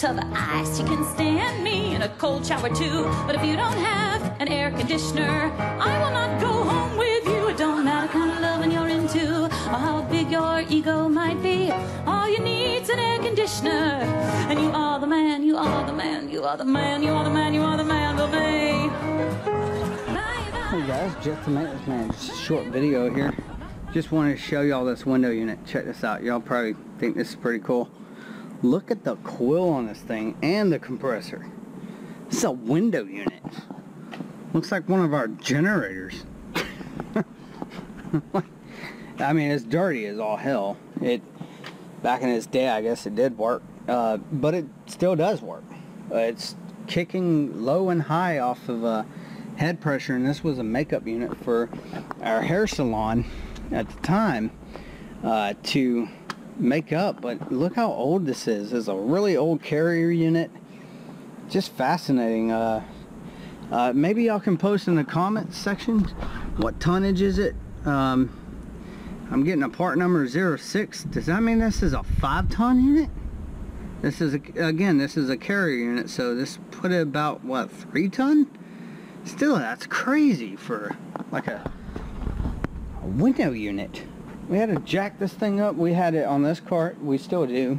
to the ice. You can stand me in a cold shower too, but if you don't have an air conditioner, I will not go home with you. It don't matter what kind of loving you're into, or how big your ego might be. All you need's an air conditioner, and you are the man, you are the man, you are the man, you are the man, you are the man for me. Hey guys, Jeff the Maintenance Man. Just a short video here. Just wanted to show y'all this window unit. Check this out. Y'all probably think this is pretty cool. Look at the coil on this thing and the compressor. This is a window unit. Looks like one of our generators. I mean, it's dirty as all hell. Back in its day, I guess it did work, but it still does work. It's kicking low and high off of head pressure, and this was a makeup unit for our hair salon at the time to make up. But look how old this is. It's a really old Carrier unit. Just fascinating. Maybe y'all can post in the comments section what tonnage is it. I'm getting a part number 06. Does that mean this is a 5-ton unit? This is again, this is a Carrier unit, so this put it about what, 3-ton? Still, that's crazy for like a window unit. We had to jack this thing up. We had it on this cart. We still do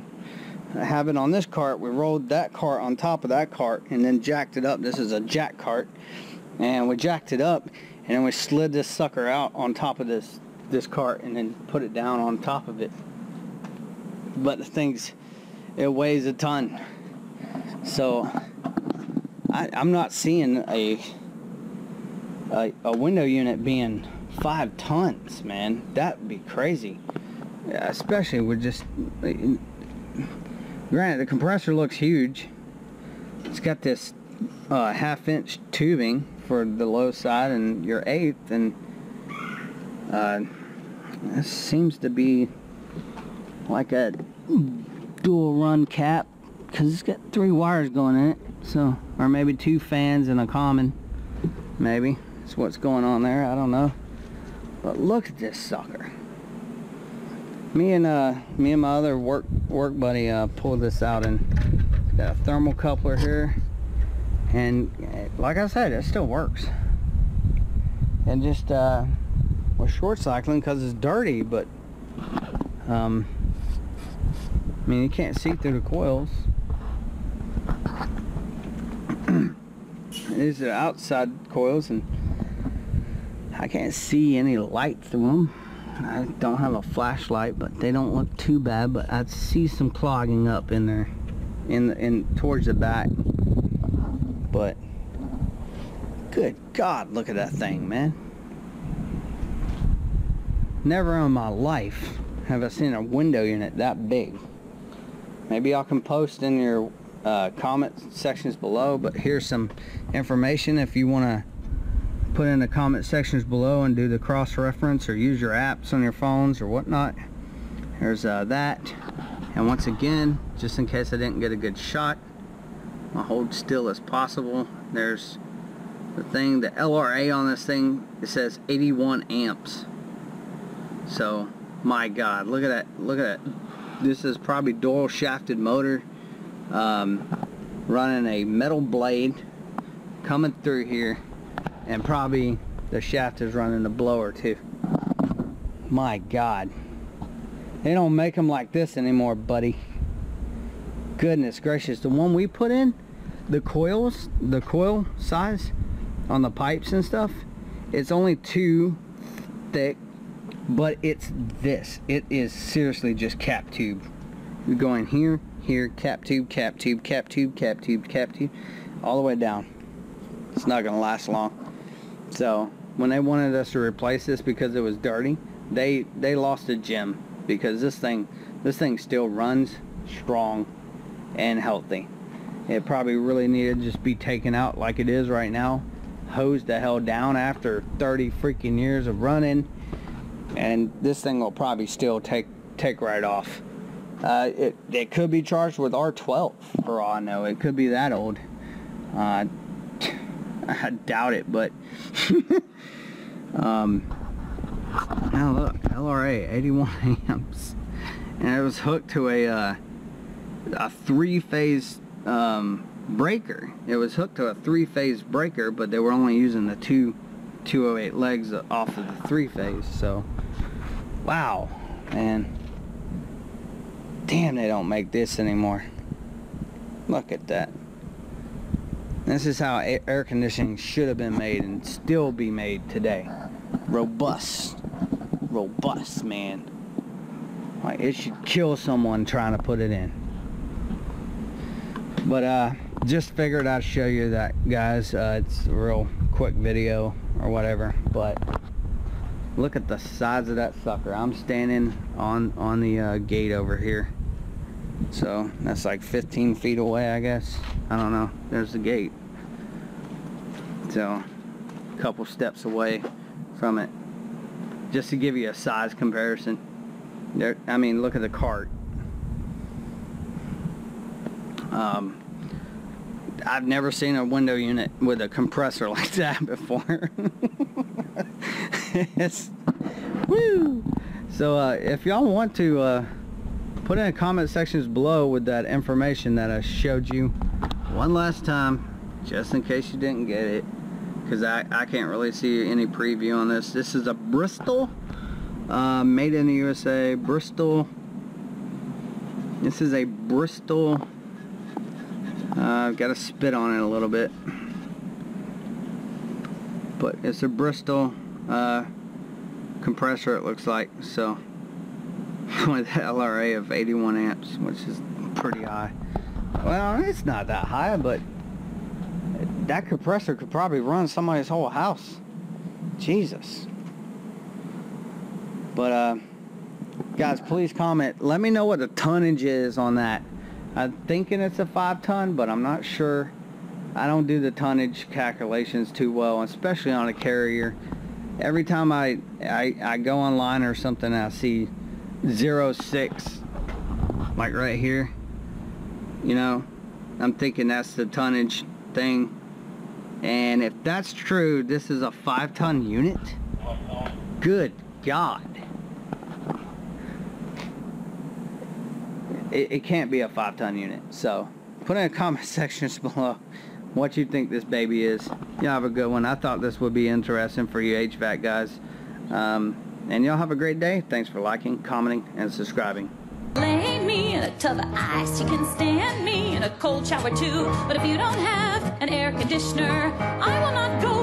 have it on this cart. We rolled that cart on top of that cart and then jacked it up. This is a jack cart, and we jacked it up and then we slid this sucker out on top of this cart and then put it down on top of it. But the thing's, it weighs a ton, so I'm not seeing a window unit being 5 tons, man. That would be crazy. Yeah, especially with just, granted, the compressor looks huge. It's got this 1/2-inch tubing for the low side and your 1/8, and this seems to be like a dual run cap, because it's got 3 wires going in it, so, or maybe 2 fans and a common, maybe that's what's going on there. I don't know, but look at this sucker. Me and my other work buddy pulled this out, and it's got a thermocoupler here, and like I said, it still works. And just we're short cycling because it's dirty, but I mean, you can't see through the coils. These are outside coils, and I can't see any light through them. I don't have a flashlight, but they don't look too bad. But I see some clogging up in there, in towards the back. But good God, look at that thing, man! Never in my life have I seen a window unit that big. Maybe y'all can post in your comment sections below, but here's some information if you want to put in the comment sections below and do the cross-reference or use your apps on your phones or whatnot. There's that. And once again, just in case I didn't get a good shot, I'll hold still as possible. There's the thing, the LRA on this thing, it says 81 amps. So my God, look at that, look at that. This is probably dual shafted motor, running a metal blade coming through here, and probably the shaft is running a blower too. My God, they don't make them like this anymore, buddy. Goodness gracious, the one we put in, the coils, the coil size on the pipes and stuff, it's only 2 thick, but it's this. It is seriously just cap tube. You're going here, here, cap tube, cap tube, cap tube, cap tube, cap tube, all the way down. It's not gonna last long. So when they wanted us to replace this because it was dirty, they lost a gem, because this thing still runs strong and healthy. It probably really needed to just be taken out like it is right now, hosed the hell down after 30 freaking years of running, and this thing will probably still take right off. It could be charged with R12 for all I know. It could be that old. I doubt it, but now look, LRA 81 amps, and it was hooked to a 3-phase breaker. It was hooked to a 3-phase breaker, but they were only using the 208 legs off of the 3-phase. So, wow, man. Damn, they don't make this anymore. Look at that. This is how air conditioning should have been made and still be made today. Robust. Robust, man. Like, it should kill someone trying to put it in. But just figured I'd show you that, guys. It's a real quick video or whatever, but look at the size of that sucker. I'm standing on the gate over here, so that's like 15 feet away, I guess. I don't know. There's the gate, so a couple steps away from it, just to give you a size comparison. There, I mean, look at the cart. I've never seen a window unit with a compressor like that before. It's, woo! So if y'all want to put in the comment sections below with that information that I showed you one last time, just in case you didn't get it, because I can't really see any preview on this. This is a Bristol, made in the USA, Bristol. This is a Bristol. I've got to spit on it a little bit, but it's a Bristol compressor, it looks like. So with LRA of 81 amps, which is pretty high. Well, it's not that high, but that compressor could probably run somebody's whole house. Jesus. But guys, please comment. Let me know what the tonnage is on that. I'm thinking it's a 5-ton, but I'm not sure. I don't do the tonnage calculations too well, especially on a carrier. Every time I go online or something, I see 06, like right here. You know, I'm thinking that's the tonnage thing. And if that's true, this is a 5-ton unit? Good God. It can't be a 5-ton unit. So put in the comment sections below what you think this baby is. Y'all have a good one. I thought this would be interesting for you HVAC guys. And y'all have a great day. Thanks for liking, commenting, and subscribing. Lay me in a tub of ice. You can stand me in a cold shower too. But if you don't have an air conditioner, I will not go